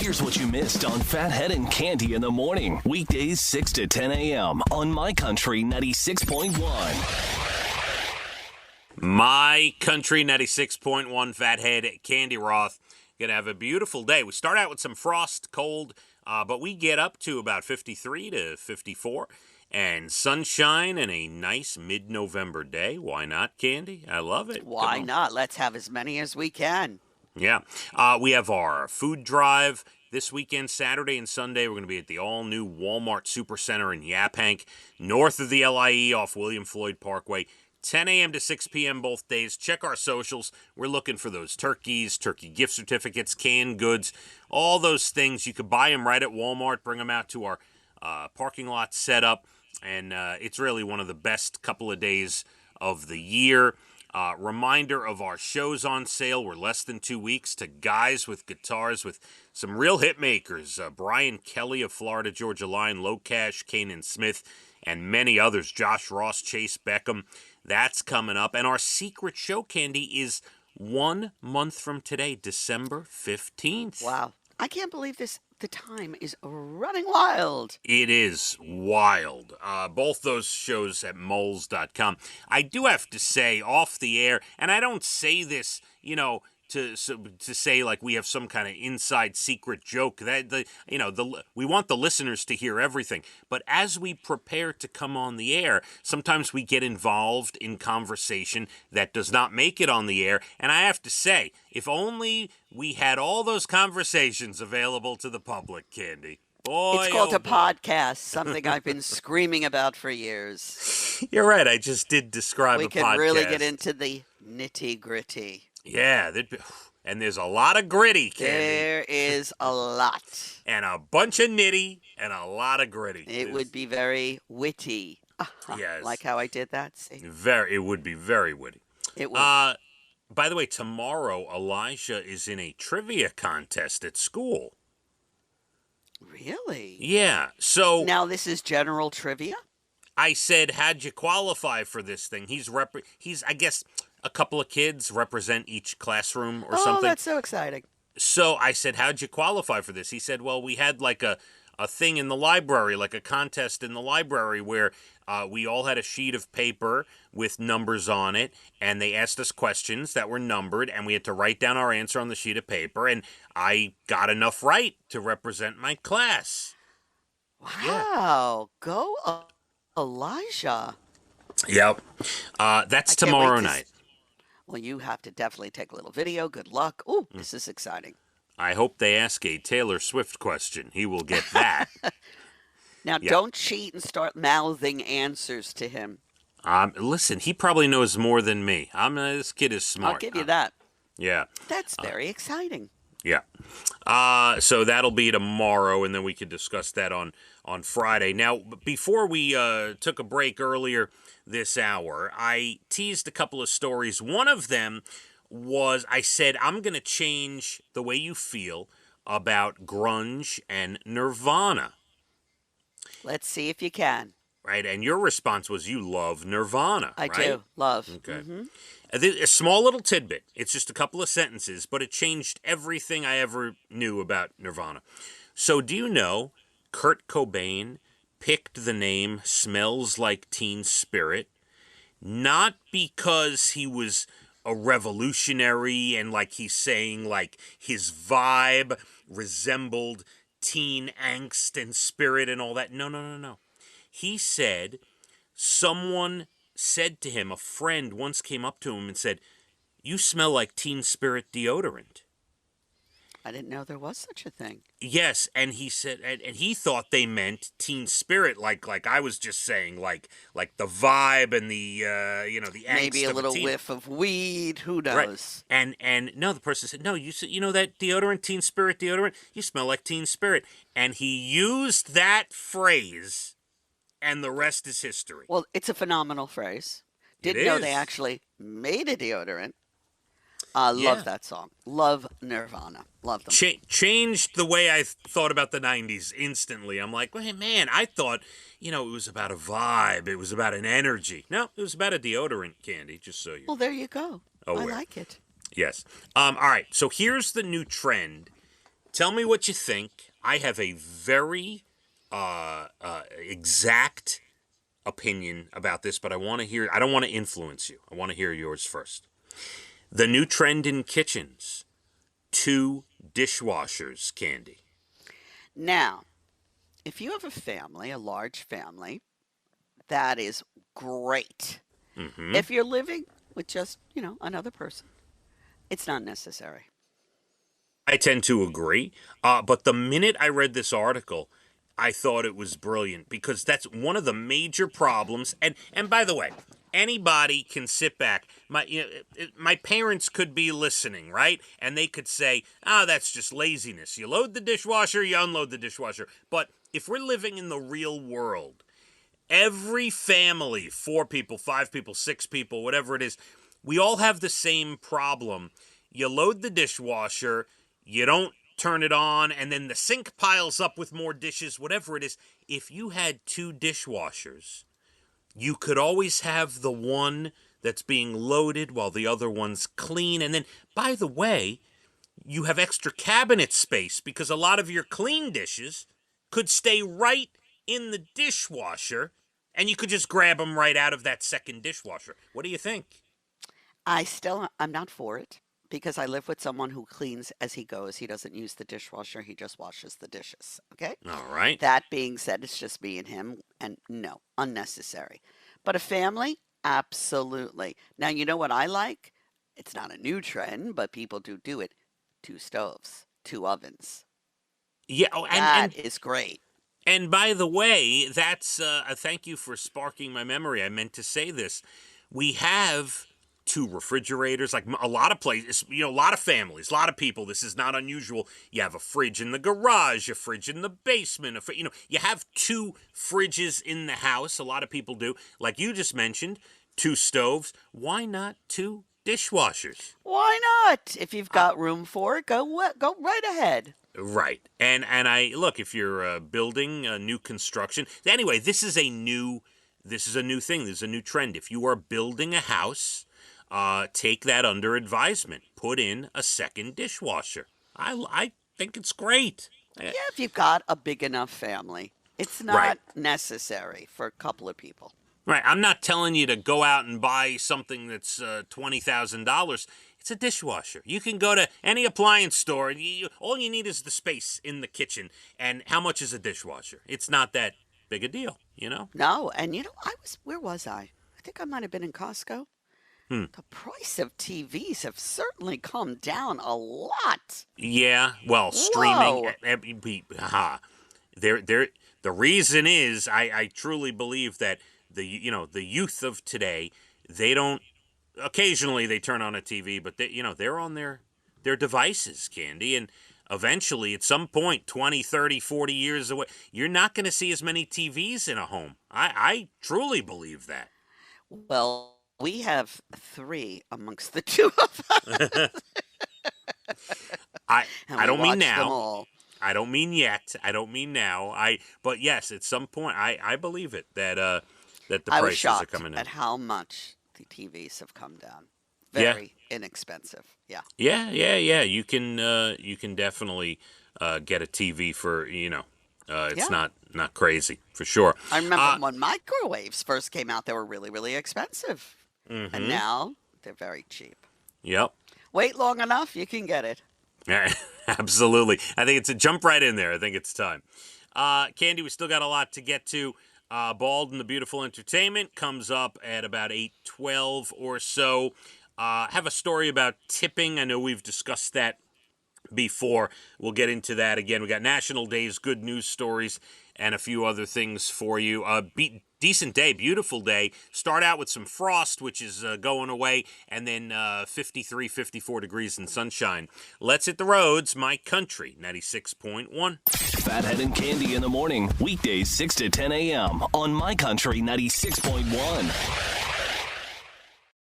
Here's what you missed on Phathead and Cande in the morning. Weekdays 6 to 10 a.m. on My Country 96.1. My Country 96.1, Phathead, Cande Roth. Going to have a beautiful day. We start out with some frost, cold, but we get up to about 53 to 54. And sunshine and a nice mid-November day. Why not, Cande? I love it. Why not? Let's have as many as we can. Yeah. We have our food drive this weekend, Saturday and Sunday. We're going to be at the all-new Walmart Supercenter in Yaphank, north of the LIE off William Floyd Parkway. 10 a.m. to 6 p.m. both days. Check our socials. We're looking for those turkeys, turkey gift certificates, canned goods, all those things. You could buy them right at Walmart, bring them out to our parking lot setup, and it's really one of the best couple of days of the year. Reminder of our shows on sale. We're less than 2 weeks to Guys with Guitars with some real hit makers. Brian Kelly of Florida Georgia Line, Low Cash, Kanan Smith, and many others. Josh Ross, Chase Beckham. That's coming up. And our secret show, Cande, is 1 month from today, December 15th. Wow. I can't believe this. The time is running wild. It is wild. Both those shows at moles.com. I do have to say off the air, and I don't say this, to say like we have some kind of inside secret joke that we want the listeners to hear everything. But as we prepare to come on the air, sometimes we get involved in conversation that does not make it on the air. And I have to say, if only we had all those conversations available to the public, Cande. Boy, it's called a podcast, something I've been screaming about for years. You're right. I just did describe a podcast. We can really get into the nitty-gritty. Yeah, and there's a lot of gritty, Cande. There is a lot. And a bunch of nitty and a lot of gritty. It would be very witty. Yes. Like how I did that? See? It would be very witty. It would. By the way, tomorrow, Elijah is in a trivia contest at school. Really? Yeah, so... Now this is general trivia? I said, how'd you qualify for this thing? He's I guess... a couple of kids represent each classroom or something. Oh, that's so exciting. So I said, how'd you qualify for this? He said, well, we had like a thing in the library, like a contest in the library where we all had a sheet of paper with numbers on it, and they asked us questions that were numbered, and we had to write down our answer on the sheet of paper, and I got enough right to represent my class. Wow. Yeah. Go, Elijah. Yep. That's tomorrow night. Well, you have to definitely take a little video. Good luck. Ooh, this is exciting. I hope they ask a Taylor Swift question. He will get that. Now, don't cheat and start mouthing answers to him. Listen, he probably knows more than me. This kid is smart. I'll give you that. Yeah. That's very exciting. Yeah. So that'll be tomorrow, and then we can discuss that on Friday. Now, before we took a break earlier this hour, I teased a couple of stories. One of them was I said, I'm going to change the way you feel about grunge and Nirvana. Let's see if you can. Right, and your response was you love Nirvana, I right? do. Love. Okay. Mm-hmm. A small little tidbit. It's just a couple of sentences, but it changed everything I ever knew about Nirvana. So do you know Kurt Cobain picked the name Smells Like Teen Spirit not because he was a revolutionary and like he's saying like his vibe resembled teen angst and spirit and all that. No. He said someone said to him, a friend once came up to him and said, "You smell like Teen Spirit deodorant." I didn't know there was such a thing. Yes, and he said, and he thought they meant Teen Spirit, like I was just saying, like the vibe and the the angst. Maybe a of little teen. whiff of weed. Who knows? Right. And no, the person said, "No, you know that deodorant, Teen Spirit deodorant. You smell like Teen Spirit." And he used that phrase, and the rest is history. Well, it's a phenomenal phrase. Didn't know they actually made a deodorant. Love that song. Love Nirvana. Love them. Changed the way I thought about the 90s instantly. I'm like, well, man, I thought, it was about a vibe. It was about an energy. No, it was about a deodorant, Cande, just so you. Well, there you go. I like it. Yes. All right. So here's the new trend Tell me what you think. I have a very exact opinion about this, but I want to hear. I don't want to influence you. I want to hear yours first. The new trend in kitchens: 2 dishwashers, Cande. Now, if you have a family, a large family, that is great. Mm-hmm. If you're living with just, another person, it's not necessary. I tend to agree. But the minute I read this article, I thought it was brilliant because that's one of the major problems. And by the way, anybody can sit back. My parents could be listening, right? And they could say, that's just laziness. You load the dishwasher, you unload the dishwasher. But if we're living in the real world, every family, 4 people, 5 people, 6 people, whatever it is, we all have the same problem. You load the dishwasher, you don't turn it on, and then the sink piles up with more dishes, whatever it is. If you had 2 dishwashers, you could always have the one that's being loaded while the other one's clean. And then, by the way, you have extra cabinet space because a lot of your clean dishes could stay right in the dishwasher, and you could just grab them right out of that second dishwasher. What do you think? I'm not for it because I live with someone who cleans as he goes. He doesn't use the dishwasher. He just washes the dishes. Okay? All right. That being said, it's just me and him, and no, unnecessary. But a family, absolutely. Now, you know what I like? It's not a new trend, but people do it. 2 stoves, 2 ovens. Yeah, That is great. And by the way, that's thank you for sparking my memory. I meant to say this. We have 2 refrigerators, like a lot of places, a lot of families, a lot of people. This is not unusual. You have a fridge in the garage, a fridge in the basement. You have 2 fridges in the house. A lot of people do. Like you just mentioned, 2 stoves. Why not 2 dishwashers? Why not? If you've got room for it, go right ahead. Right. And I look, if you're building a new construction. Anyway, this is a new thing. This is a new trend. If you are building a house, take that under advisement. Put in a second dishwasher. I think it's great. Yeah, if you've got a big enough family. It's not necessary for a couple of people. Right. I'm not telling you to go out and buy something that's $20,000. It's a dishwasher. You can go to any appliance store, and all you need is the space in the kitchen. And how much is a dishwasher? It's not that big a deal, No, and where was I? I think I might have been in Costco. The price of TVs have certainly come down a lot. Yeah, well, streaming. The reason is I truly believe that the youth of today, they don't. Occasionally they turn on a TV, but they're on their devices, Cande, and eventually at some point 20, 30, 40 years away, you're not going to see as many TVs in a home. I truly believe that. Well, we have 3 amongst the 2 of us. I don't mean now. Them all. I don't mean yet. I don't mean now. But yes, at some point I believe it that the prices are coming in. I was shocked at how much the TVs have come down. Very inexpensive. Yeah. Yeah. You can definitely get a TV for it's not crazy for sure. I remember when microwaves first came out, they were really, really expensive, and now they're very cheap. Yep. Wait long enough, you can get it. Absolutely. I think it's a jump right in there. I think it's time. Cande, we still got a lot to get to. Bald and the Beautiful Entertainment comes up at about 8:12 or so. Have a story about tipping. I know we've discussed that before. We'll get into that again. We got National Days, good news stories, and a few other things for you. Decent day, beautiful day. Start out with some frost, which is going away, and then 53, 54 degrees and sunshine. Let's hit the roads. My Country, 96.1. Phathead and Cande in the morning, weekdays 6 to 10 a.m. on My Country 96.1.